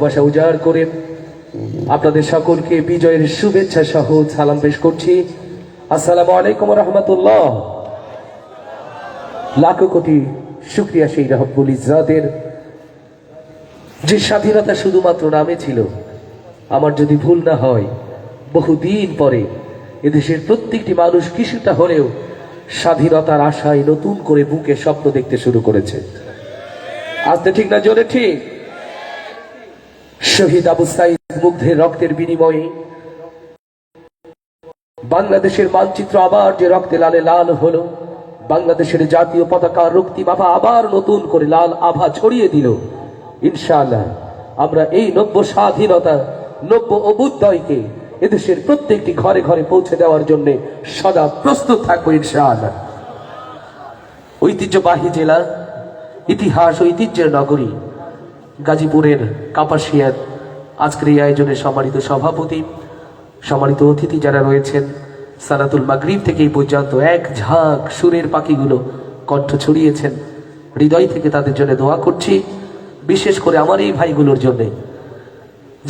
ভাষা উজাড় করে আপনাদের সকলকে বিজয়ের শুভেচ্ছা সহ সালাম পেশ করছি। আসসালামু আলাইকুম রহমতুল্লাহ। লাখো কোটি শুকরিয়া সেই রব্বুল ইজ্জাতের, যে স্বাধীনতা শুধুমাত্র নামে ছিল। আমার যদি ভুল না হয়, বহুদিন পরে এদেশের প্রত্যেকটি মানুষ কিছুটা হলেও স্বাধীনতার আশায় নতুন করে বুকে স্বপ্ন দেখতে শুরু করেছে। আজকে ঠিক না জোরে ঠিক? শহীদ আবু সাইদ মুগ্ধের রক্তের বিনিময়ে বাংলাদেশের মানচিত্র আবার যে রক্তে লালে লাল হলো, বাংলাদেশের জাতীয় পতাকার রক্তিম আভা আবার নতুন করে লাল আভা ছড়িয়ে দিল। ইনশাআল্লাহ আমরা এই নব্য স্বাধীনতা, নব্য অভ্যুদয়কে এদেশের প্রত্যেকটি ঘরে ঘরে পৌঁছে দেওয়ার জন্য সদা প্রস্তুত থাকবো ইনশাআল্লাহ। ঐতিহ্যবাহী জেলা, ইতিহাস ঐতিহ্যের নগরী গাজীপুরের কাপাসিয়ার আজকের এই আয়োজনের সম্মানিত সভাপতি, সম্মানিত অতিথি যারা রয়েছেন, সালাতুল মাগরিব থেকে এই পর্যন্ত এক ঝাঁক সুরের পাখিগুলো কণ্ঠ ছড়িয়েছেন। হৃদয় থেকে তাদের জন্য দোয়া করছি, বিশেষ করে আমার এই ভাইগুলোর জন্য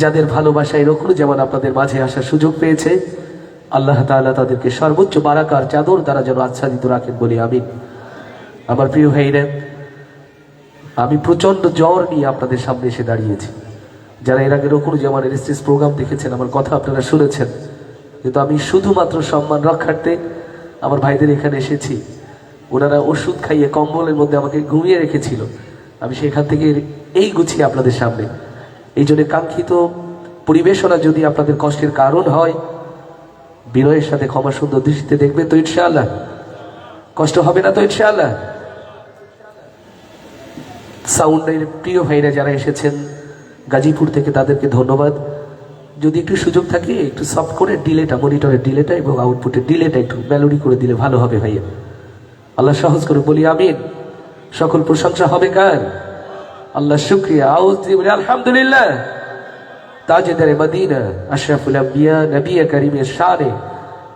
যাদের ভালোবাসায় রকুন যেমন আপনাদের মাঝে আসার সুযোগ পেয়েছে। আল্লাহ তাআলা তাদেরকে সর্বোচ্চ বারাকার চাদর দ্বারা যেন আচ্ছাদিত রাখেন বলি আমিন। আমার প্রিয় ভাইরা, আমি প্রচন্ড জ্বর নিয়ে আপনাদের সামনে এসে দাঁড়িয়েছি। যারা এর আগে রকুন জামানের স্টেজ প্রোগ্রাম দেখেছেন, আমার কথা আপনারা শুনেছেন, কিন্তু আমি শুধুমাত্র সম্মান রক্ষার্থে আমার ভাইদের এখানে এসেছি। ওনারা ওষুধ খাইয়ে কম্বলের মধ্যে আমাকে ঘুমিয়ে রেখেছিল, আমি সেখান থেকে এই গুছিয়ে আপনাদের সামনে। এই জন্য কাঙ্ক্ষিত পরিবেশনা যদি আপনাদের কষ্টের কারণ হয়, বিনয়ের সাথে ক্ষমা সুন্দর দৃষ্টিতে দেখবে তো ইনশাআল্লাহ। কষ্ট হবে না তো ইনশাআল্লাহ। সাউন্ডের প্রিয় ভাইরা যারা এসেছেন গাজীপুর থেকে, তাদেরকে ধন্যবাদ। যদি একটু সুযোগ থাকে একটু সফট করে ডিলেটা, মনিটরের ডিলেটা এবং আউটপুটের ডিলেটা একটু মেলোডি করে দিলে ভালো হবে ভাইয়া। আল্লাহ সহজ করে বলি আমিন। সকল প্রশংসা হবে কার? আল্লাহ শুকরিয়া। আউজ দিয়ে বলি আলহামদুলিল্লাহ। তাজেদারে মদিনা, আশরাফুল আম্বিয়া, নবী করিমের শানে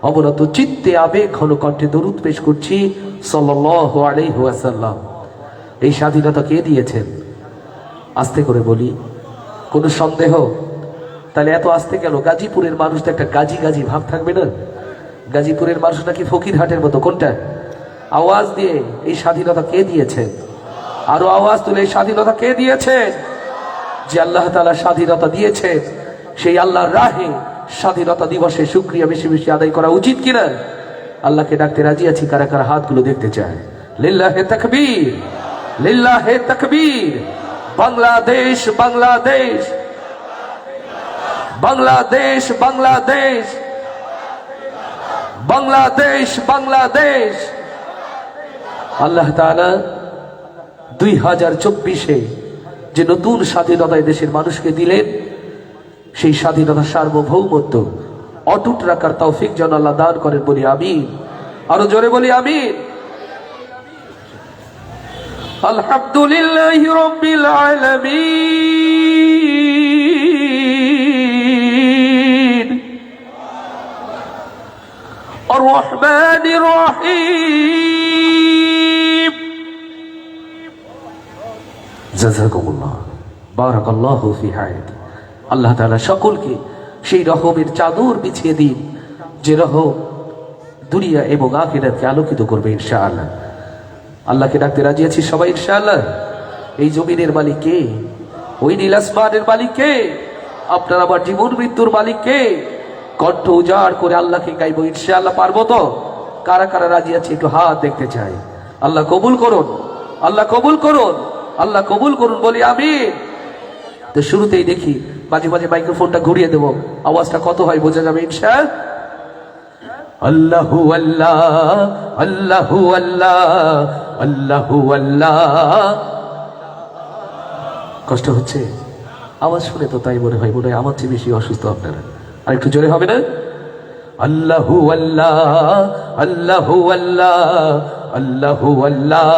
অবনত চিত্তে আবেগ ঘন কণ্ঠে দরুদ পেশ করছি সাল্লাল্লাহু আলাইহি ওয়াসাল্লাম। এই স্বাধীনতা কে দিয়েছেন? আস্তে করে বলি, কোনো সন্দেহ? তাহলে এত আস্তে কেন? গাজীপুরের মানুষ তো একটা গাজী গাজী ভাব থাকবে না? গাজীপুরের মানুষ নাকি ফকিরহাটের মতো? কোনটা? আওয়াজ দিয়ে এই স্বাধীনতা কে দিয়েছেন? আরো আওয়াজ তুলে এই স্বাধীনতা কে দিয়েছেন? যে আল্লাহ তাআলা স্বাধীনতা দিয়েছে, সেই আল্লাহর রাহে স্বাধীনতা দিবসে শুকরিয়া বেশি বেশি আদায় করা উচিত কিনা? আল্লাহকে ডাকতে রাজি আছি কারা কারা হাতগুলো দেখতে চায়। লিল্লাহে তাকবীর, লিল্লাহে তাকবীর। বাংলাদেশ, বাংলাদেশ, বাংলাদেশ, বাংলাদেশ, বাংলাদেশ, বাংলাদেশ। আল্লাহ তাআলা 2024-এ যে নতুন স্বাধীনতা দেশের মানুষকে দিলেন, সেই স্বাধীনতা সার্বভৌমত্ব অটুট রাখার তৌফিক যেন আল্লাহ দান করেন বলি আমিন। আরো জোরে বলি আমিন। আলহামদুলিল্লাহি রাব্বিল আলামিন আর রহমানির রহিম। জাযাকুমুল্লাহ, বারাকাল্লাহু ফি হায়াতি। আল্লাহ তাআলা সকলকে সেই রহমের চাদর বিছিয়ে দিন, যে রহম দুনিয়া এবং আখিরাতকে আলোকিত করবে ইনশাআল্লাহ। আল্লাহকে ডাকতে রাজি আছি সবাই ইনশাআল্লাহ। এই জমিনের মালিক কে? ওই নীল আসমানের মালিক কে? আপনার আমার জীবন মৃত্যুর মালিক কে? কণ্ঠ উজাড় করে আল্লাহকে গাইবো ইনশাআল্লাহ। পারবো তো? কারা কারা রাজি আছে একটু হাত দেখতে চাই। আল্লাহ কবুল করুন, আল্লাহ কবুল করুন, আল্লাহ কবুল করুন বলি আমিন। তো শুরুতেই দেখি মাঝে মাঝে মাইক্রোফোনটা ঘুরিয়ে দেবো, আওয়াজটা কত হয় বোঝা যাবে ইনশাআল্লাহ। আল্লাহু আল্লাহ, আল্লাহু আল্লাহ, আল্লাহু আল্লাহ। কষ্ট হচ্ছে আওয়াজ শুনে? তো তাই মনে হয়, আমার চেয়ে বেশি অসুস্থ আপনারা। আর একটু জোরে হবে না? আল্লাহু আল্লাহ, আল্লাহু আল্লাহ, আল্লাহু আল্লাহ।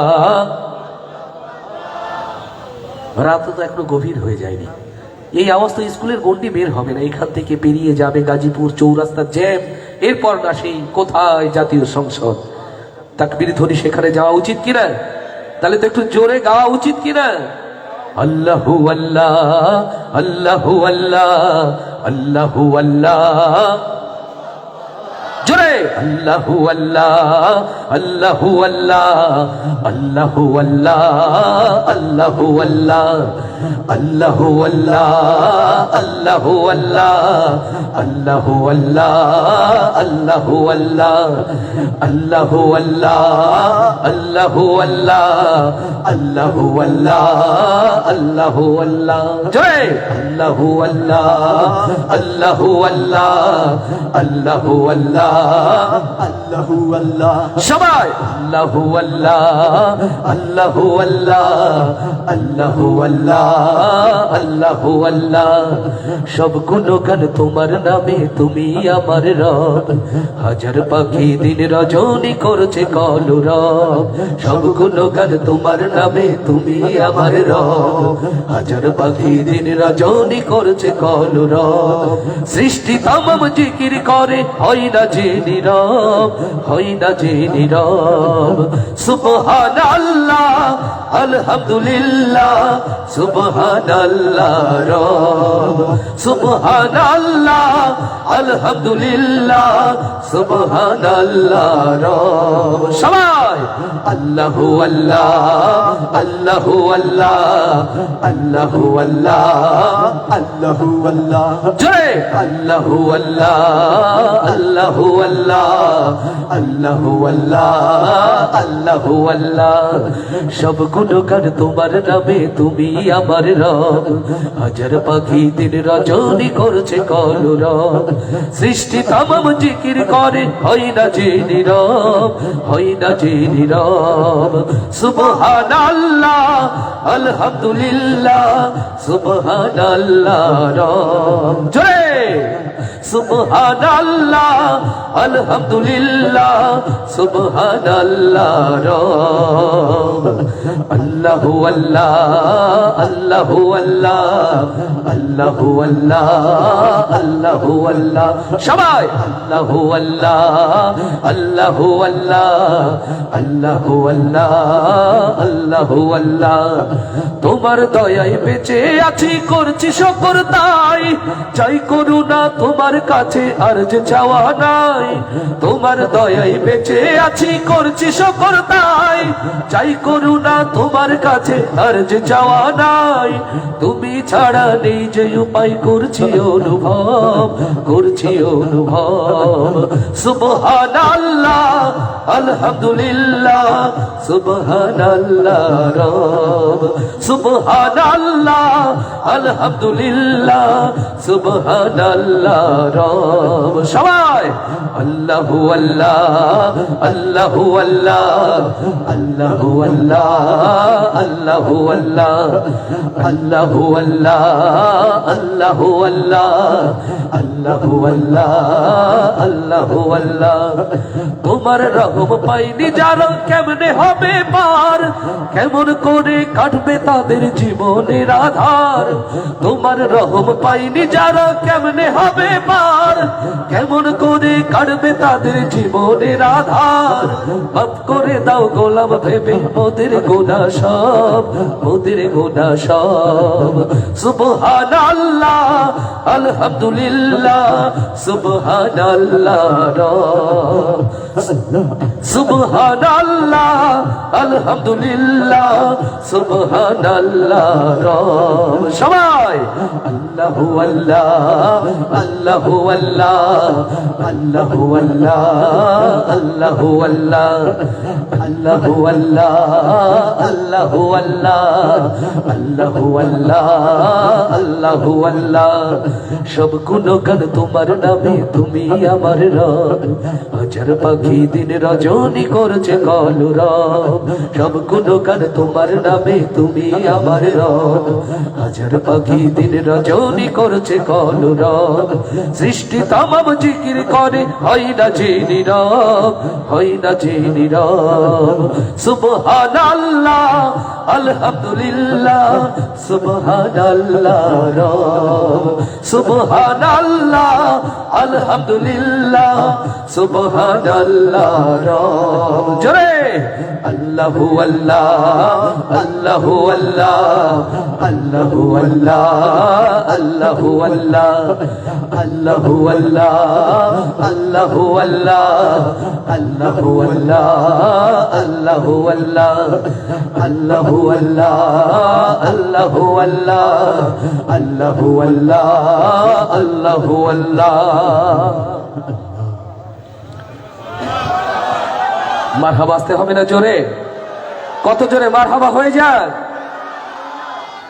রাত তো এখনো গভীর হয়ে যায়নি। এই আওয়াজ তো স্কুলের গন্ডি বের হবে না, এখান থেকে পেরিয়ে যাবে গাজীপুর চৌরাস্তার জ্যাম, এরপর না সেই কোথায় জাতীয় সংসদ। তাকবীর ধ্বনি সেখানে যাওয়া উচিত কিনা? তাহলে তো একটু জোরে গাওয়া উচিত কিনা? আল্লাহু আল্লাহ আল্লাহু আল্লাহ আল্লাহু আল্লাহ জোরে আল্লাহু আল্লাহ আল্লাহু আল্লাহ আল্লাহু আল্লাহ আল্লাহু আল্লাহ আল্লাহু আল্লাহ আল্লাহু আল্লাহ আল্লাহু আল্লাহ আল্লাহু আল্লাহ আল্লাহু আল্লাহ আল্লাহু আল্লাহ আল্লাহু আল্লাহ আল্লাহু আল্লাহ জয় আল্লাহু আল্লাহ আল্লাহু আল্লাহ আল্লাহু আল্লাহ আল্লাহু আল্লাহ সবাই আল্লাহু আল্লাহ আল্লাহু আল্লাহ আল্লাহু আল্লাহ আল্লাহু আল্লাহ সব গুণগান তোমার নামে তুমি আমার রব হাজার পাখি দিন রজনী করছে কলরব সব গুণগান তোমার নামে তুমি আমার রব হাজার পাখি দিন রজনী করছে কলরব সৃষ্টি তামাম জিকির করে হয় না যে নীরব হয় না যে নীরব সুবহানাল্লাহ আলহামদুলিল্লাহ সুবহানাল্লাহ রব সুবহানাল্লাহ আলহামদুলিল্লাহ সুবহানাল্লাহ রব সবাই আল্লাহু আল্লাহ আল্লাহু আল্লাহ আল্লাহু আল্লাহ আল্লাহু আল্লাহ জয় আল্লাহু আল্লাহ আল্লাহু আল্লাহ আল্লাহু আল্লাহ আল্লাহু আল্লাহ সব গুণগান তোমার নামে তুমি আমার রব হাজার পাখি দিন রজনী করছে কলরব সৃষ্টি তামাম জিকির করে হয় না যে নীরব হয় না যে নীরব সুবহানাল্লাহ আলহামদুলিল্লাহ সুবহানাল্লাহ রব জয় সুবহানাল্লাহ আলহামদুলিল্লাহ সুবহানাল্লাহ রব আল্লাহু আল্লাহ আল্লাহু আল্লাহ আল্লাহু আল্লাহ আল্লাহু আল্লাহ সবাই আল্লাহু আল্লাহ আল্লাহু আল্লাহ আল্লাহু আল্লাহ আল্লাহু আল্লাহ তোমার দয়ায় বেঁচে আছি করছি শুকর তাই চাই করুণা তোমার কাছে আর যে চাওয়া নাই তোমার দয়ায় বেঁচে আছি করছি শুকর তাই চাই করুণা তোমার কাছে আর যে চাওয়া নাই তুমি ছাড়া নেই যে উপায় করছি অনুভব করছি অনুভব সুবহানাল্লাহ আলহামদুলিল্লাহ সুবহানাল্লাহ রব সুবহানাল্লাহ আলহামদুলিল্লাহ সুবহানাল্লাহ রব সবাই আল্লাহু আল্লাহ আল্লাহু আল্লাহ আল্লাহু আল্লাহ আল্লাহু আল্লাহ আল্লাহু আল্লাহ আল্লাহু আল্লাহ আল্লাহু আল্লাহ আল্লাহু আল্লাহ তোমার রহম পাইনি যারা কেমনে হবে পার কেমন করে কাটবে তাদের জীবনের আধার তোমার রহম পাইনি যারা কেমনে হবে পার কেমন করে কাটবে তাদের জীবনের আধার মাফ করে দাও গোলাম ভেবে ওদের গুনাহ সব ওদের গুনাহ সব সুবহানাল্লাহ আলহামদুলিল্লাহ সুবহানাল্লাহ রব সুবহানাল্লাহ আলহামদুলিল্লাহ সুবহানাল্লাহ রব সবাই আল্লাহু আল্লাহ আল্লাহু আল্লাহ আল্লাহু আল্লাহ আল্লাহু আল্লাহ আল্লাহু আল্লাহ আল্লাহু আল্লাহ আল্লাহু আল্লাহ আল্লাহু আল্লাহ সব গুণগান তোমার নামে তুমি আমার রব হাজার পাখি দিন রজনী করছে কলরব সব গুণগান তোমার নামে তুমি আমার রব হাজার পাখি দিন রজনী করছে কলরব সৃষ্টি তামাম জিকির করে হয় না যে নীরব হয় না যে নীরব সুবহানাল্লাহ আলহামদুলিল্লাহ সুবহানাল্লাহ রব সুবহানাল্লাহ আলহামদুলিল্লাহ সুবহানাল্লাহ রব জোরে আল্লাহু আল্লাহ আল্লাহু আল্লাহ আল্লাহু আল্লাহ আল্লাহু আল্লাহ আল্লাহু আল্লাহ আল্লাহু আল্লাহ আল্লাহু আল্লাহ আল্লাহু আল্লাহ আল্লাহু আল্লাহ আল্লাহু আল্লাহ আল্লাহু আল্লাহ আল্লাহু আল্লাহ মারহাবা আসতে হবে না জোরে কত জোরে মারহাবা হয়ে যায়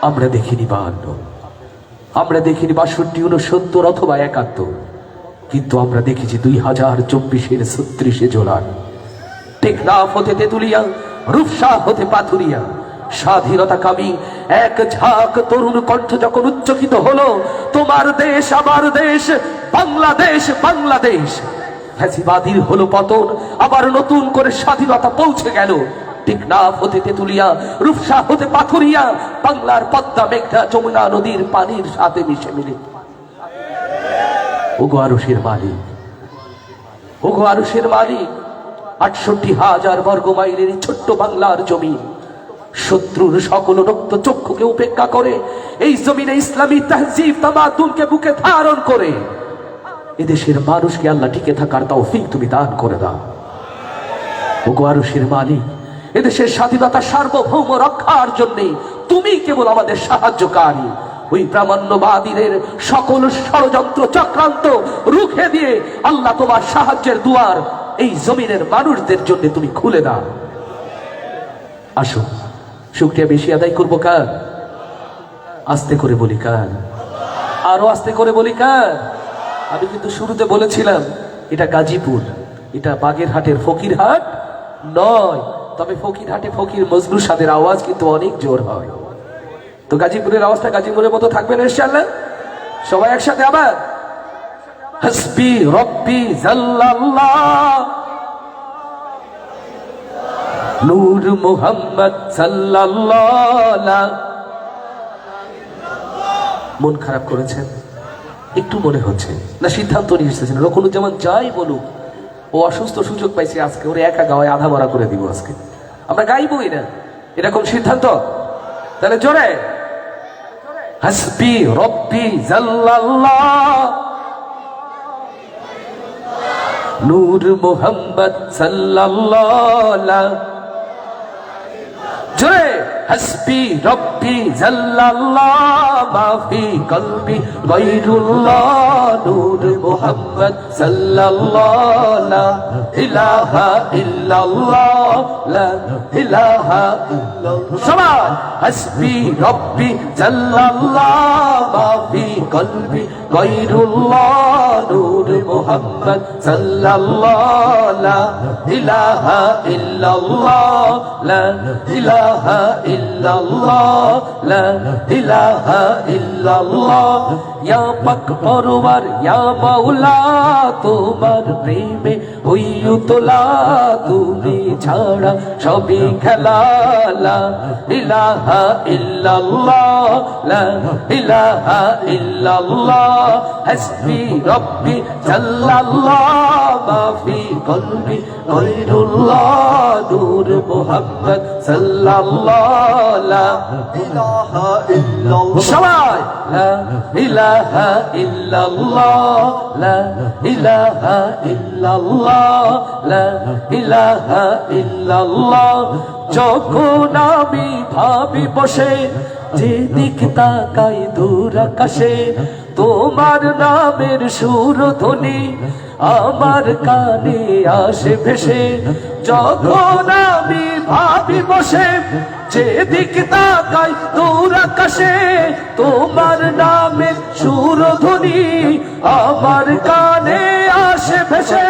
আমরা দেখিনি 52 আমরা দেখিনি 62 69 অথবা 71 কিন্তু আমরা দেখেছি 2024-এর 36-এ জুলাই টেকনাফ হতে তেতুলিয়া রূপসা হতে পাথুরিয়া স্বাধীনতাকামী এক ঝাঁক তরুণ কণ্ঠ যখন উচ্চকিত হলো তোমার দেশ আমার দেশ বাংলাদেশ বাংলাদেশ ফ্যাসিবাদীর হলো পতন আবার নতুন করে স্বাধীনতা পৌঁছে গেল টেকনাফ হতে তেতুলিয়া রূপসা হতে পাথুরিয়া বাংলার পদ্মা মেঘনা যমুনা নদীর পানির সাথে মিশে মিলে ওগো আরশের মালিক ওগো আরশের মালিক ৬৮,০০০ বর্গ মাইলের ছোট্ট বাংলার জমি শত্রুর সকল রক্ত চক্ষুকে উপেক্ষা করে এই জমিনে ইসলামী তাহজিব তামাদ্দুনকে বুকে ধারণ করে এদেশের মানুষকে আল্লাহ টিকে থাকার তৌফিক তুমি দান করে দাও ওগো আরশের মালিক এদেশের স্বাধীনতা সার্বভৌম রক্ষার জন্য তুমি কেবল আমাদের সাহায্যকারী ওই প্রামাণ্যবাদীদের সকল ষড়যন্ত্র চক্রান্ত রুখে দিয়ে আল্লাহ তোমার সাহায্যের দুয়ার এই জমিনের মানুষদের জন্য তুমি খুলে দাও আসো শুকরিয়া বেশি আদায় করবো কার আস্তে করে বলি কার আরো আস্তে করে বলি কার আমি কিন্তু শুরুতে বলেছিলাম এটা গাজীপুর এটা বাগেরহাটের ফকিরহাট নয় তবে ফকিরহাটে ফকির মজনু সাদের আওয়াজ কিন্তু অনেক জোর হয় তো গাজীপুরের আওয়াজটা গাজীপুরের মতো থাকবে না ইনশাআল্লাহ সবাই একসাথে আবার হাসবি রব্বি জাল্লাল্লাহ নূর মুহাম্মদ সাল্লাল্লাহ মন খারাপ করেছেন একটু মনে হচ্ছে না সিদ্ধান্ত নিয়ে এসেছেন রকুনুজ্জামান যাই বলুক ও অসুস্থ সুযোগ পাইছে আজকে ওরে একা গাওয়ায় আধা মরা করে দিব আজকে আমরা গাইবই না এরকম সিদ্ধান্ত তাহলে জোরে হাসবি রব্বি জাল্লাল্লাহ নূর মুহাম্মদ সাল্লাল্লাহ জোরে হাসবি রব্বি জাল্লাল্লাহ মাফি কলবি গায়রুল্লাহ নূর মুহাম্মদ সাল্লাল্লাহ লা ইলাহা ইল্লাল্লাহ লা ইলাহা ইল্লাল্লাহ সবাই হাসবি রব্বি জাল্লাল্লাহ মাফি কলবি গায়রুল্লাহ নূর মুহাম্মদ সাল্লাল্লাহ লা ইলাহা ইল্লাল্লাহ লা ইলাহা ইল্লাল্লাহ লা ইলাহা ইল্লাল্লাহ ইয়া পাক পরওয়ার ইয়া মাওলা তোমার প্রেমে হই উতলা তুমি ছাড়া সবই খেলা লা ইলাহা ইল্লাল্লাহ লা ইলাহা ইল্লাল্লাহ হাসবি রব্বি জাল্লাল্লাহ মাফি কলবি গায়রুল্লাহ নূর মুহাম্মদ সাল্লাল্লাহ লা ইলাহা ইল্লাল্লাহ সবাই লা ইলাহা ইল্লাল্লাহ লা ইলাহা ইল্লাল্লাহ লা ইলাহা ইল্লাল্লাহ যখন আমি ভাবি বসে যেদিক তাকাই দূর আকাশে তোমার নামের সুরধ্বনি আমার কানে আসে ভেসে যখন আমি ভাবি বসে যেদিক তাকাই দূর আকাশে তোমার নামের সুরধ্বনি আমার কানে আসে ভেসে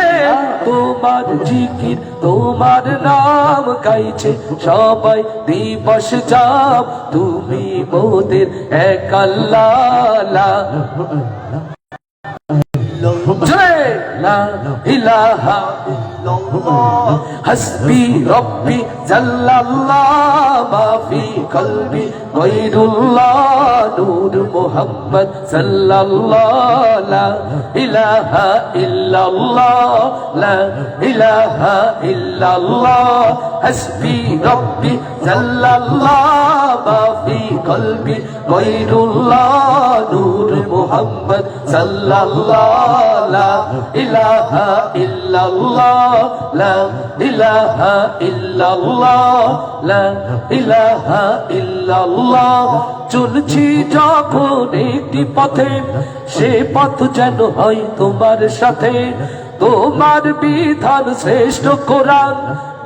তোমার জিকির তোমার নাম গাইছে সবাই দিবস যাব তুমি মোদের এক আল্লাহ লা ইলাহা হাসবি রব্বি জাল্লাল্লাহ মা ফি কলবি গায়রুল্লাহ নূর মুহাম্মদ সাল্লাল্লাহ লা ইলাহা ইল্লাল্লাহ লা ইলাহা ইল্লাল্লাহ হাসবি রব্বি জাল্লাল্লাহ মা ফি কলবি গায়রুল্লাহ নূর মুহাম্মদ সাল্লাল্লাহ লা ইলাহা ইল্লাল্লাহ লা ইলাহা ইল্লাল্লাহ লা ইলাহা ইল্লাল্লাহ চলছি যখন একটি পথে সে পথ যেন হয় তোমার সাথে তোমার বিধান শ্রেষ্ঠ কোরআন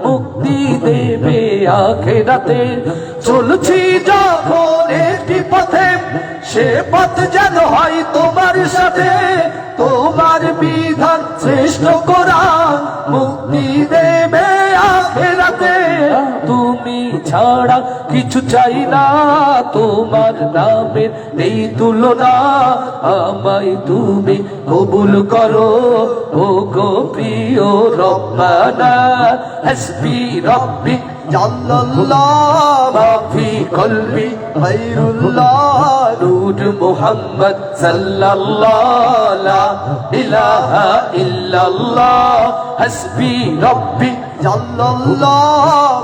মুক্তি দেবে আখিরাতে চলছি যখন একটি পথে সে পথ যেন হয় তোমার সাথে তোমার বিধান শ্রেষ্ঠ কোরআন মুক্তি দেবে আখিরাতে তুমি ছাড়া কিছু চাই না তোমার নামের নেই তুলনা আমায় তুমি কবুল করো ও গো প্রিয় রব্বানা হাসবি রব্বি জাল্লাল্লাহ মা ফি কলবি গায়রুল্লাহ নূর মুহাম্মদ সাল্লাল্লাহ লা ইলাহা ইল্লাল্লাহ হাসবি রব্বি জাল্লাল্লাহ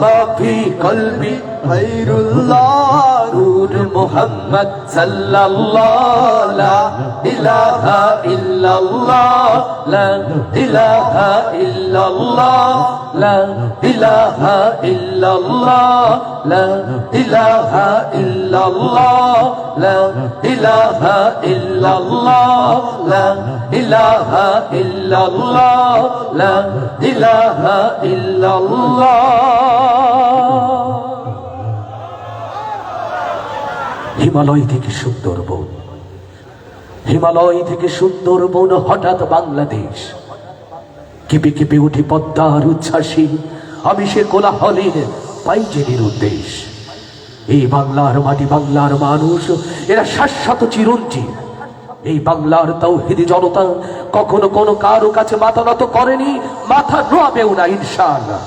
মা ফি কলবি গায়রুল্লাহ নূর মুহাম্মদ সাল্লাল্লাহ লা ইলাহা ইল্লাল্লাহ লা ইলাহা ইল্লাল্লাহ লা ইলাহা ইল্লাল্লাহ লা ইলাহা ইল্লাল্লাহ লা ইলাহা ইল্লাল্লাহ লা ইলাহা ইল্লাল্লাহ লা ইলাহা ইল্লাল্লাহ হিমালয় থেকে সুন্দরবন হিমালয় থেকে সুন্দরবন হঠাৎ বাংলাদেশ কেঁপে কেঁপে উঠে পদ্মার উচ্ছ্বাসী আমি সে কোলাহলের পাইজেনের উদ্দেশ এই বাংলার মাটি বাংলার মানুষ এরা শাশ্বত চিরঞ্জীব এই বাংলার তাওহীদি জনতা কখনো কোনো কারো কাছে মাথা নত করেনি মাথা নোয়াবেও না ইনশাআল্লাহ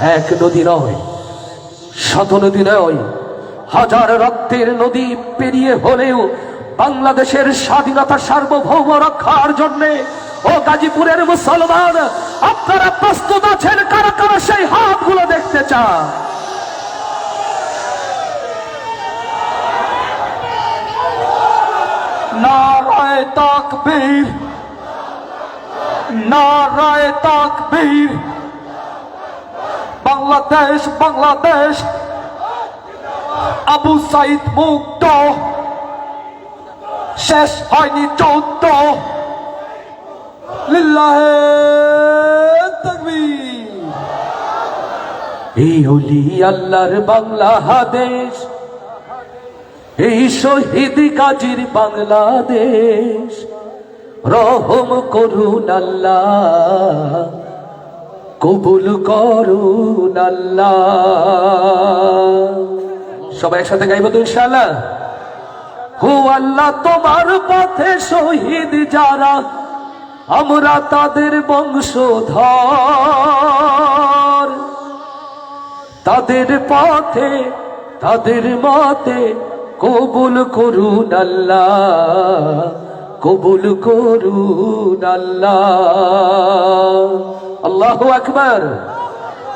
এক নদী নয় শত নদী নয় হাজার রক্তের নদী পেরিয়ে হলেও বাংলাদেশের স্বাধীনতা সার্বভৌম রক্ষার জন্য ও গাজীপুরের মুসলমান আপনারা প্রস্তুত আছেন কারা কারা সেই হাতগুলো দেখতে চান নারায়ে তাকবীর নারায়ে তাকবীর বাংলাদেশ বাংলাদেশ আবু সাইদ মুক্ত শেষ হয়নি যুদ্ধ লিল্লাহে তাকবীর এই ওলি আল্লাহর বাংলাদেশ এই শহীদ গাজীর বাংলাদেশ রহম করুন আল্লাহ কবুল করুন আল্লাহ সবাই একসাথে গাইব তো ইনশাআল্লাহ হো আল্লাহ তোমার পথে শহীদ যারা আমরা তাদের বংশধর তাদের পথে তাদের মতে কবুল করুন আল্লাহ কবুল করুন আল্লাহ আল্লাহু আকবার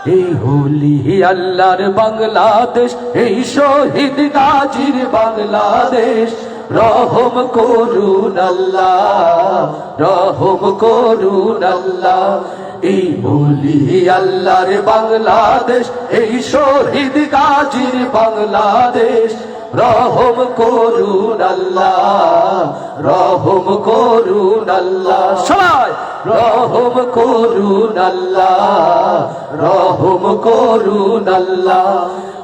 এই হোলি আল্লাহর বাংলাদেশ এই শহীদ গাজীর বাংলাদেশ রহম করুন আল্লাহ রহম করুন আল্লাহ এই হোলি আল্লাহর বাংলাদেশ এই শহীদ গাজীর বাংলাদেশ রহম করুন আল্লাহ রহম করুন আল্লাহ সবাই রহম করুন আল্লাহ রহম করুন আল্লাহ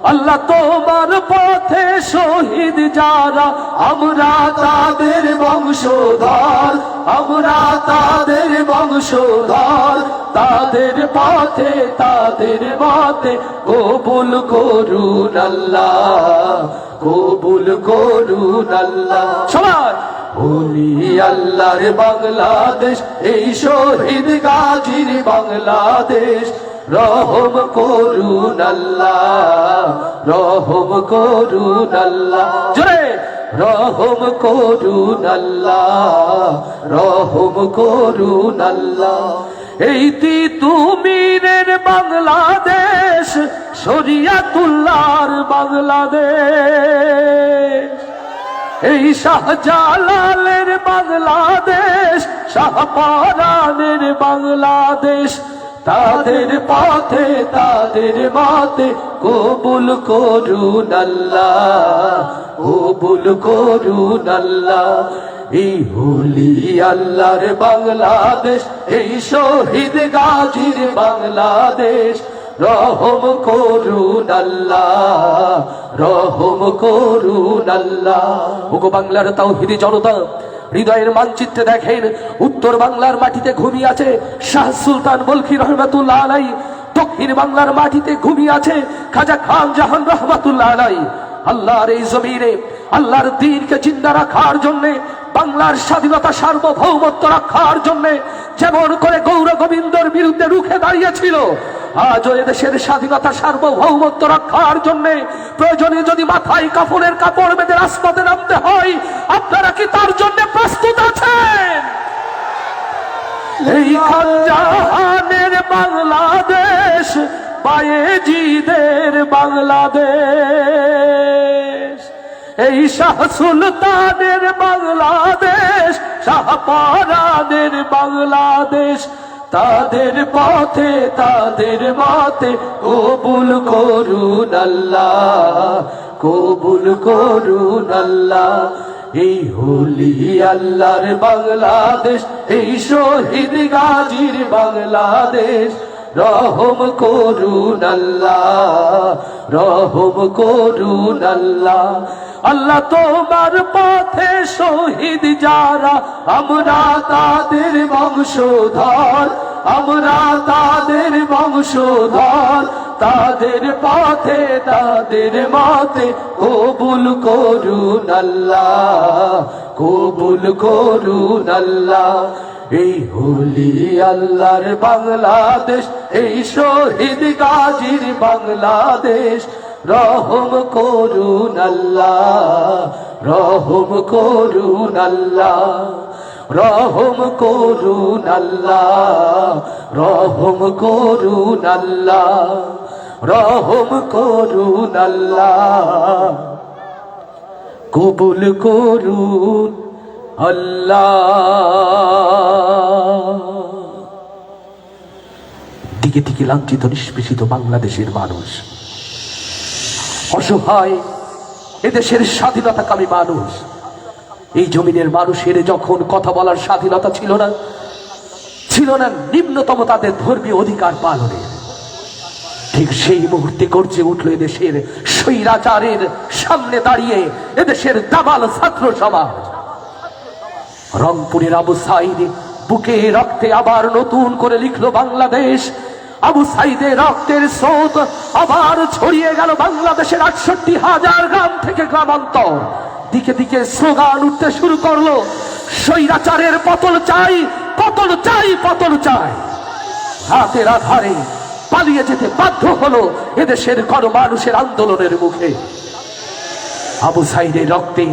আল্লাহ তোমার পথে শহীদ যারা আমরা তাদের বংশধর আমরা তাদের বংশধর তাদের পথে তাদের মতে কবুল করুন আল্লাহ কবুল করুন আল্লাহ সবাই ওলি আল্লাহর বাংলাদেশ, এই শহীদ গাজীর বাংলাদেশ, রহম করুন আল্লাহ, রহম করুন আল্লাহ, জোরে রহম করুন আল্লাহ, রহম করুন আল্লাহ। এই তিতুমিরের বাংলাদেশ, শরিয়াতুল্লাহর বাংলাদেশ, এই শাহজালালের বাংলাদেশ, শাহপরানের বাংলাদেশ, তাদের পথে তাদের মতে কবুল করুন আল্লাহ, কবুল করুন আল্লাহ। এই ওলি আল্লাহর বাংলাদেশ, এই শহীদ গাজীর বাংলাদেশ, রহম করুন আল্লাহ, রহম করুন আল্লাহ। ওগো বাংলার তাওহীদি জনতা, হৃদয়ের মানচিত্রে দেখেন উত্তর বাংলার মাটিতে ঘুমিয়ে আছে শাহ সুলতান বলখি রহমাতুল্লাহ আলাইহি, দক্ষিণ বাংলার মাটিতে ঘুমিয়ে আছে খাজা খান জাহান রহমাতুল্লাহ আলাইহি। আল্লাহর এই জমিনে আল্লাহর দ্বীনকে জিন্দা রাখার জন্য, বাংলার স্বাধীনতা সার্বভৌমত্ব রক্ষার জন্য যেমন করে গৌর গোবিন্দর বিরুদ্ধে রুখে দাঁড়িয়েছিল, আজও এদেশের স্বাধীনতা সার্বভৌমত্ব রক্ষার জন্য প্রয়োজনে যদি মাথায় কাফনের কাপড় বেঁধে রাজপথে নামতে হয়, আপনারা কি তার জন্য প্রস্তুত আছেন? এই খান জাহানের বাংলাদেশ, বায়েজিদের বাংলাদেশ, এই শাহ সুলতানের বাংলাদেশ, শাহপরানের বাংলাদেশ, তাদের পথে তাদের মতে কবুল করুন আল্লাহ, কবুল করুন আল্লাহ। এই ওলি আল্লাহর বাংলাদেশ, এই শহীদ গাজীর বাংলাদেশ, রহম করুন আল্লাহ, রহম করুন আল্লাহ। আল্লাহ তোমার পথে শহীদ যারা, আমরা তাদের বংশধর, আমরা তাদের বংশধর, তাদের পথে তাদের মতে কবুল করুন আল্লাহ, কবুল করুন আল্লাহ। এই ওলি আল্লাহর বাংলাদেশ, এই শহীদ গাজীর বাংলাদেশ, রহম করুন আল্লাহ, রহম করুন আল্লাহ, রহম করুন আল্লাহ, রহম করুন আল্লাহ, রহম করুন আল্লাহ, কবুল করুন আল্লাহ। দিকে দিকে লাঞ্ছিত নিষ্পেষিত বাংলাদেশের মানুষ, অসহায় এদেশের স্বাধীনতাকামী মানুষ, এই জমিনের মানুষের যখন কথা বলার স্বাধীনতা ছিল না, ছিল না নিম্নতম তাদের ধর্মীয় অধিকার পালনের, ঠিক সেই মুহূর্তে গর্জে উঠল এদেশের স্বৈরাচারের সামনে দাঁড়িয়ে এদেশের দামাল ছাত্র সমাজ। রংপুরের আবু সাইদ বুকে রক্তে আবার নতুন করে লিখলো বাংলাদেশ। আবু সাইদের রক্তের স্রোত আবার ছড়িয়ে গেল বাংলাদেশের ৬৮,০০০ গ্রাম থেকে গ্রামান্তর। দিকে দিকে স্লোগান উঠতে শুরু করলো, স্বৈরাচারের পতন চাই, পতন চাই, পতন চাই। রাতের আধারে পালিয়ে যেতে বাধ্য হলো এদেশের গণমানুষের আন্দোলনের মুখে। আবু সাইদের রক্তে,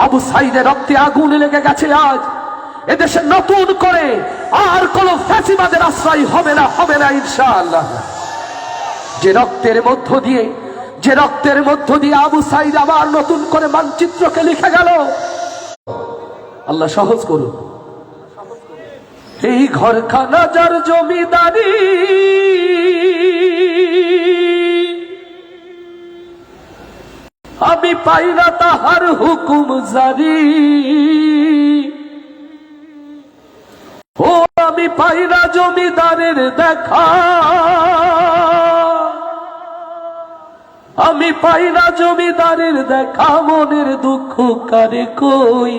আবু সাইদের রক্তে আগুন লেগে গেছে। আজ এদেশে নতুন করে আর কোন ফ্যাসিবাদের আশ্রয় হবে না, হবে না ইনশাআল্লাহ। যে রক্তের মধ্য দিয়ে, যে রক্তের মধ্য দিয়ে আবু সাইদ আবার নতুন করে মানচিত্রকে লিখে গেল, আল্লাহ সহজ করুন। এই ঘরখানা যার জমিদারি, আমি পাই না তাহার হুকুম জারি। ও আমি পাই না জমিদারের দেখা, আমি পাই না জমিদারের দেখা। মনের দুঃখ কারে কই,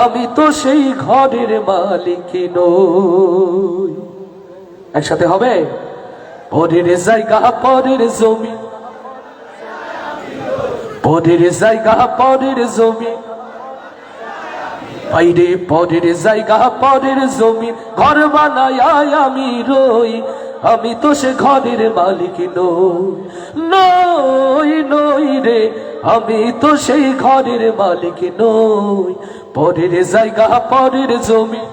আমি তো সেই ঘরের মালিক নই। একসাথে হবে, পরের জায়গা পরের জমি, পরের জায়গা পরের জমি, বাইরে পরের জায়গা পরের জমি ঘর বানায় আমি রই, আমি তো সে ঘরের মালিক নই নই রে, আমি তো সেই ঘরের মালিক নই। পরের জায়গা পরের জমি,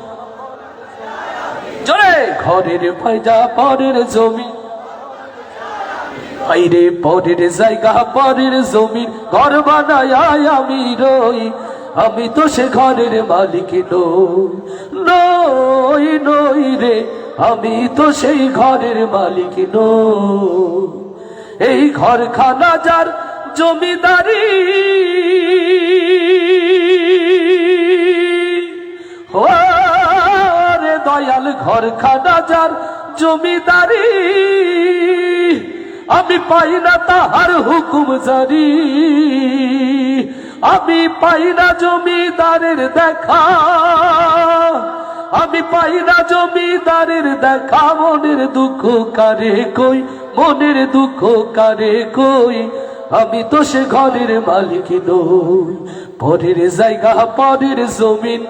জোরে ঘরের ফায়দা পরের জমি, বাইরে পরের জায়গা পরের জমি ঘর বানায় আমি রই, আমি তো সে ঘরের মালিক নই নই রে, আমি তো সেই ঘরের মালিক নই। এই ঘরখানা যার জমিদারি, রে দয়াল ঘরখানা যার জমিদারি, আমি পাই না তাহার হুকুম জারি, আমি পাই না জমিদারের দেখা, আমি পাই না জমিদারের দেখা, মনের দুঃখ কারে কই, মনের দুঃখ কারে কই, আমি তো সে ঘরের মালিক নই। পরের জায়গা পরের জমিন,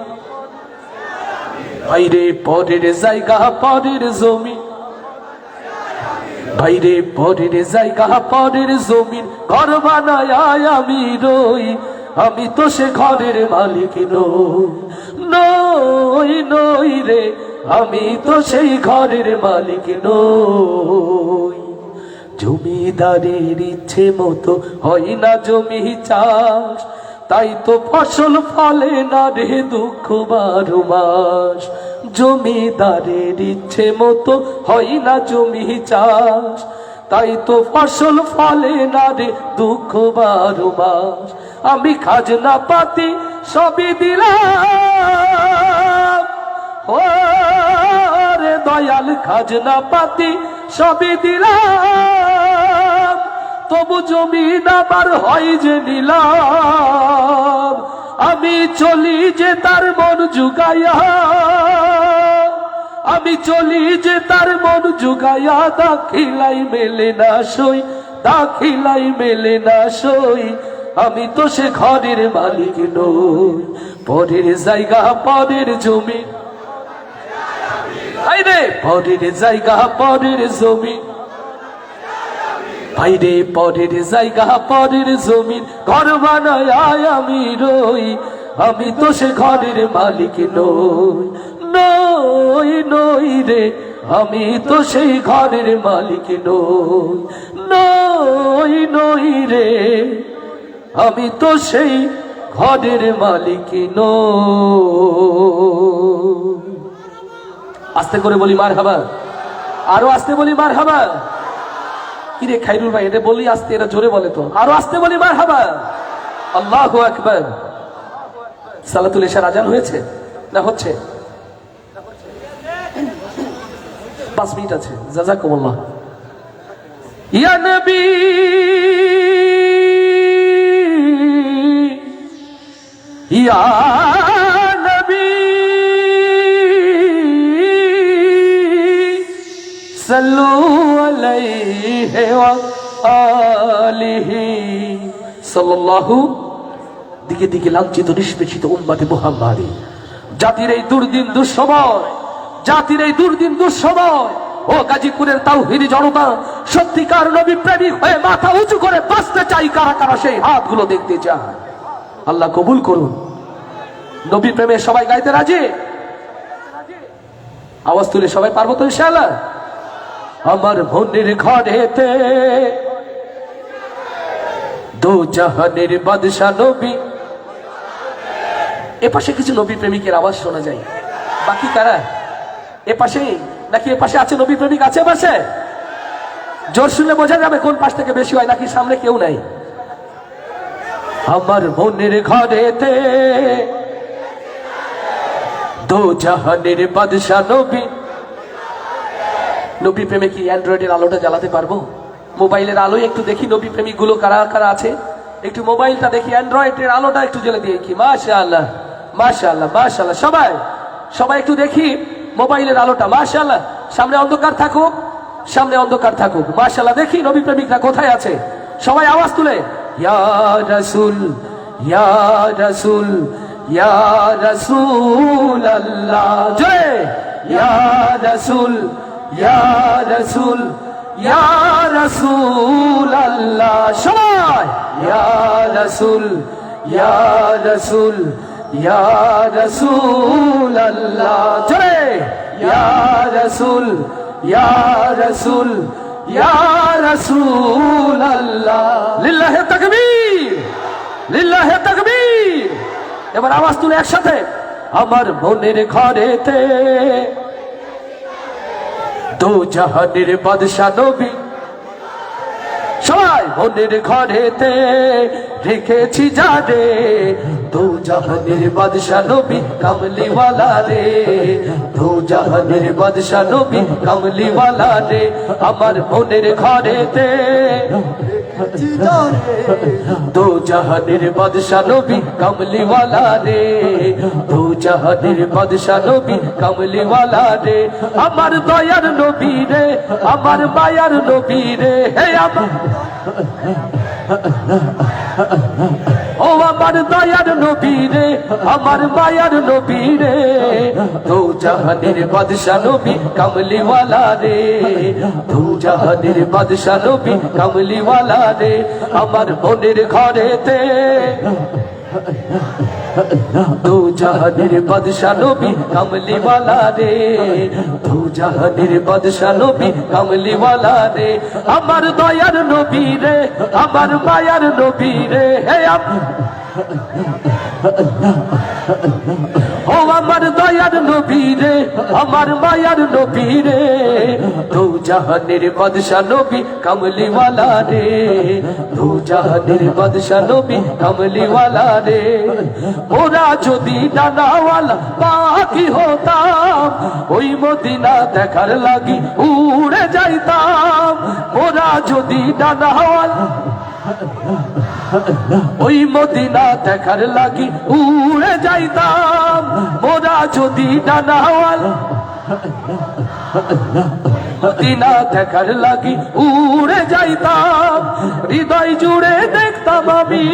বাইরে পরের জায়গা পরের জমিন, বাইরে পরের জায়গা পরের জমিন ঘর বানায় আমি রই, আমি তো সে ঘরের মালিক নই নই রে, আমি তো সেই ঘরের মালিক নই। জমিদারের ইচ্ছে মতো হয় না জমি চাষ, তাই তো ফসল ফলে না রে দুঃখ 12 মাস। জমিদারের ইচ্ছে মতো হয় না জমি চাষ, তাই তো ফসল ফলে না রে দুঃখ 12 মাস। আমি খাজনা পাতি সবই দিলাম, ও রে দয়াল খাজনা পাতি সবই দিলাম, তবু জমিন আবার হয় যে নিলাম। আমি চলি যে তার মন জুগাইয়া, আমি চলি যে তার মন জুগাইয়া, দাখিলাই মেলে না সই, দাখিলাই মেলে না সই, আমি তো সে ঘরের মালিক নই। পরের জায়গা পরের জমি, আইরে পরের জায়গা পরের জমি, বাইরে পরের জায়গা পরের জমিন ঘর বানায় আমি রই, আমি তো সে ঘরের মালিক নই নই রে, আমি তো সেই ঘরের মালিক নই নই রে, আমি তো সেই ঘরের মালিক নই। আস্তে করে বলি মারহাবা, আরো আস্তে বলি মারহাবা। কিরে খাইরুল ভাই, এটা বলি আস্তে, এরা জোরে বলে তো, আরো আস্তে বলি মারহাবা। আল্লাহু আকবার। সালাতুল ইশার আজান হয়েছে না হচ্ছে? 5 মিনিট আছে। জাযাকুমুল্লাহ। ইয়া নবী ইয়া নবী সাল্লু আলাইহি ওয়া আলিহি সাল্লাল্লাহু। দিকে দিকে লাঞ্ছিত নিষ্পেষিত উম্মতে মুহাম্মাদি, জাতির এই দুর্দিন দুঃসময়, জাতির এই দুর্দিন দুঃসময়, ও গাজীপুরের তাওহীদি জনতা, সত্যিকার নবী প্রেমিক হয়ে মাথা উঁচু করে বাঁচতে চাই কারা কারা, সেই হাতগুলো দেখতে চায়। আল্লাহ কবুল করুন। নবী প্রেমে সবাই গাইতে রাজি? আওয়াজ তুলে সবাই পারবো তো ইনশাআল্লাহ? আমার মনের ঘরেতে দো জাহানের বাদশা নবী। এপাশে কিছু নবী প্রেমিকের আওয়াজ শোনা যায়, বাকি কারা? এপাশে নাকি এপাশে আছে নবী প্রেমিক? আছে পাশে? জোর শুনলে বোঝা যাবে কোন পাশ থেকে বেশি হয়, নাকি সামনে কেউ নাই? আমার মনের ঘরেতে দো জাহানের বাদশা নবী। নবী প্রেমে কি অ্যান্ড্রয়েডের আলোটা জ্বালাতে পারবো? মোবাইলের আলোয় একটু দেখি নবী প্রেমিক গুলো কারা কারা আছে, একটু মোবাইলটা দেখি, অ্যান্ড্রয়েডের আলোটা একটু জ্বেলে দিয়ে কি। মাশাআল্লাহ মাশাআল্লাহ মাশাআল্লাহ। সবাই সবাই একটু দেখি মোবাইলের আলোটা। মাশাআল্লাহ। সামনে অন্ধকার থাকুক, সামনে অন্ধকার থাকুক। মাশাআল্লাহ। দেখি নবী প্রেমিকরা কোথায় আছে, সবাই আওয়াজ তুলে ইয়া রাসূল ইয়া রাসূল ইয়া রাসূলুল্লাহ জয় ইয়া রাসূল ইয়া রাসূল ইয়া রাসূলুল্লাহ সবাই ইয়া রাসূল ইয়া রাসূল ইয়া রাসূলুল্লাহ জয় ইয়া রাসূল ইয়া রাসূল ইয়া রাসূলুল্লাহ লিল্লাহি তাকবীর লিল্লাহি তাকবীর। এবার আওয়াজ তুলে একসাথে আমার মনের ঘরেতে দো জাহানের বাদশা নবী সবাই মনের ঘরেতে রেখেছি জানে দো জাহানের বাদশা নবী কামলিওয়ালা রে দো জাহানের বাদশা নবী কামলিওয়ালা রে আমার মনের ঘরেতে দো জাহানের বাদশা নবী কামলিওয়ালা রে দো জাহানের বাদশা নবী কামলিওয়ালা রে আমার দয়ার নবী রে আমার মায়ার নবী রে হে আমার ও আমার দয়ার নবী রে আমার মায়ার নবী রে দো জাহানের বাদশা নবী কামলিওয়ালা রে দো জাহানের বাদশা নবী কামলিওয়ালা রে আমার মনের ঘরেতে দো জাহানের বাদশা নবী কামলিওয়ালা রে দো জাহানের বাদশা নবী কামলিওয়ালা রে আমার দয়ার নবী রে আমার মায়ার নবী রে হে ও আমার দয়ার নবী রে আমার মায়ার নবী রে দো জাহানের বাদশা নবী কামলিওয়ালা রে দো জাহানের বাদশা নবী কামলিওয়ালা রে ওরা যদি ডানাওয়ালা পাখি হতাম ওই মদিনা দেখার লাগি উড়ে যাইতাম ওরা যদি ডানাওয়ালা ওই মদিনা দেখার লাগি উড়ে যাইতাম মোরা যদি ডানাওয়ালা মদিনা দেখার লাগি উড়ে যাইতাম হৃদয় জুড়ে দেখতাম আমি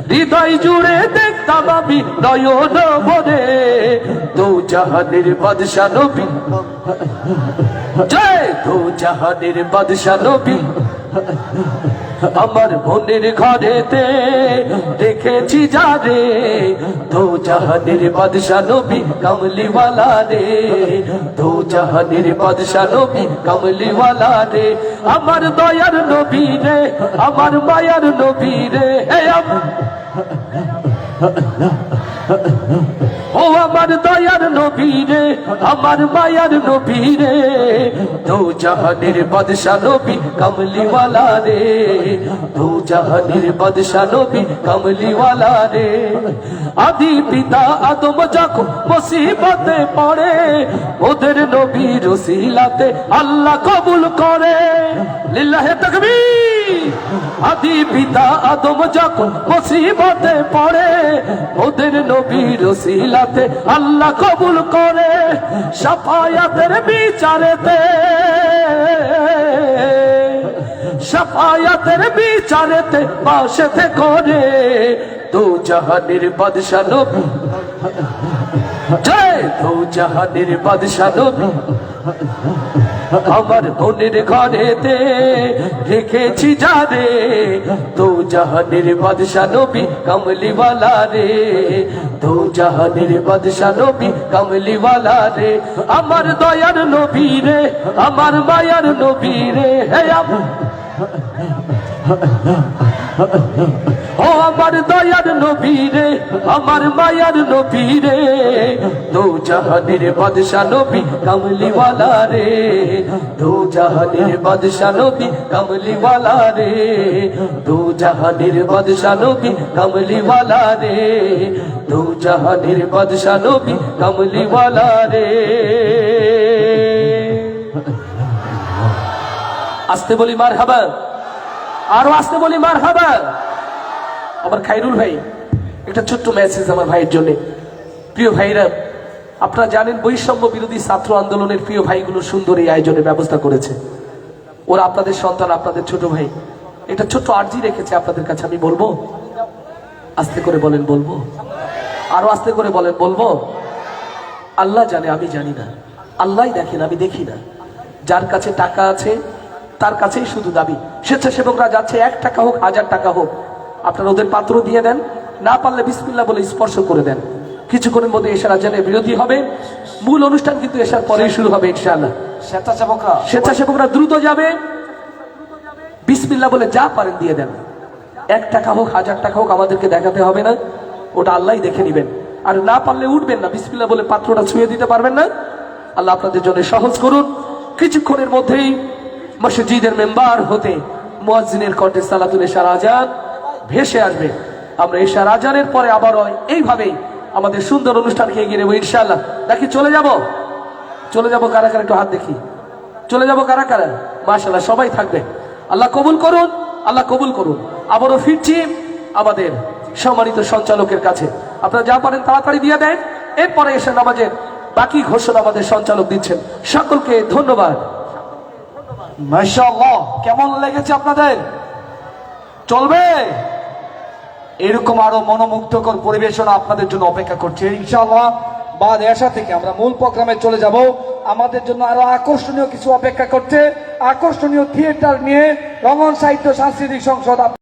হৃদয় জুড়ে দেখতাম আমি নয়ন ভরে দো জাহানের বাদশা নবী জয় দো জাহানের বাদশা নবী আমার মনের ঘরেতে দেখেছি যারে দো জাহানের বাদশা নবী কামলিওয়ালা রে দো জাহানের বাদশা নবী কামলিওয়ালা রে আমার দয়ার নবী রে আমার মায়ার নবী রে হে ও আমার দয়ার নবী রে আমার মায়ার নবী রে দো জাহানের বাদশা নবী কামলিওয়ালা রে দো জাহানের বাদশা নবী কামলিওয়ালা রে আদি পিতা আদম যখন মুসিবতে পড়ে ওদের নবীর ওসিলাতে আল্লাহ কবুল করে লিল্লাহি তাকবীর আদি পিতা আদম যখন মুসিবতে পড়ে ওদের নবীর ওসিলাতে আল্লাহ কবুল করে শাফায়াতের বিচারেতে শাফায়াতের বিচারেতে পাশেতে করে দো জাহানের বাদশা নবী জয় দো জাহানের বাদশা নবী আমার মনের ঘরেতে রেখেছি যারে দো জাহানের বাদশা নবী কামলিওয়ালা রে দো জাহানের বাদশা নবী কামলিওয়ালা রে আমার দয়ার নবী রে আমার মায়ার নবী রে হে ও আমার দয়ার নবী রে আমার মায়ার নবী রে দো জাহানের বাদশা নবী কামলিওয়ালা রে দো জাহানের বাদশা নবী কামলিওয়ালা রে দো জাহানের বাদশা নবী কামলিওয়ালা রে দো জাহানের বাদশা নবী কামলিওয়ালা রে আস্তে বলি মারহাবা আরো আস্তে বলি মারহাবা আমার খায়রুল ভাই একটা ছোট্ট মেসেজ আমার ভাইয়ের জন্য প্রিয় ভাইরা আপনারা জানেন বৈষম্য বিরোধী ছাত্র আন্দোলনের প্রিয় ভাইগুলো সুন্দর এই আয়োজনের ব্যবস্থা করেছে ওরা আপনাদের সন্তান আপনাদের ছোট ভাই এটা ছোট্ট আর্জি রেখেছে আপনাদের কাছে, আমি বলবো? আস্তে করে বলেন বলবো? আরো আস্তে করে বলেন বলবো? আল্লাহ জানে, আমি জানি না। আল্লাহই দেখেন, আমি দেখি না। যার কাছে টাকা আছে তার কাছেই শুধু দাবি। স্বেচ্ছাসেবকরা যাচ্ছে, 1 টাকা হোক 1000 টাকা হোক, আপনারা ওদের পাত্র দিয়ে দেন, না পারলে বিসমিল্লাহ বলে স্পর্শ করে দেন। কিছুক্ষণের মধ্যে এশার আজানের বিরতি হবে। মূল অনুষ্ঠান কিন্তু এশার পরেই শুরু হবে ইনশাআল্লাহ। স্বেচ্ছাসেবকরা দ্রুত যাবে, বিসমিল্লাহ বলে যা পারেন দিয়ে দেন। 1 টাকা হোক 1000 টাকা হোক আমাদেরকে দেখাতে হবে না, ওটা আল্লাহই দেখে নিবেন। আর না পারলে উঠবেন না, বিসমিল্লাহ বলে পাত্রটা ছুঁয়ে দিতে পারবেন না। আল্লাহ আপনাদের জন্য সহজ করুন। কিছুক্ষণের মধ্যেই মসজিদের মেম্বার হতে মুয়াজ্জিনের কণ্ঠে সালাতুল ইশার আজান ভেসে আসবে। আমরা ইশার আজানের পরে আবার এইভাবেই আমাদের সুন্দর অনুষ্ঠানকে এগিয়ে নেব ইনশাআল্লাহ। নাকি চলে যাব? চলে যাব কারা কারা একটু হাত দেখি। চলে যাব কারা কারা? মাশাআল্লাহ, সবাই থাকবে। আল্লাহ কবুল করুন, আল্লাহ কবুল করুন। আবারও ফিরছি আমাদের সম্মানিত সঞ্চালকের কাছে। আপনারা যা পারেন তাড়াতাড়ি দিয়ে দেন। এরপরে এসে নামাজের বাকি ঘোষণা আমাদের সঞ্চালক দিচ্ছেন। সকলকে ধন্যবাদ। মাশাআল্লাহ, কেমন লেগেছে আপনাদের? চলবে? এরকম আরো মনোমুগ্ধকর পরিবেশনা আপনাদের জন্য অপেক্ষা করছে ইনশাআল্লাহ। বাদ এশা থেকে আমরা মূল প্রোগ্রামে চলে যাব। আমাদের জন্য আরো আকর্ষণীয় কিছু অপেক্ষা করছে। আকর্ষণীয় থিয়েটার নিয়ে রঙন সাহিত্য সাংস্কৃতিক সংসদ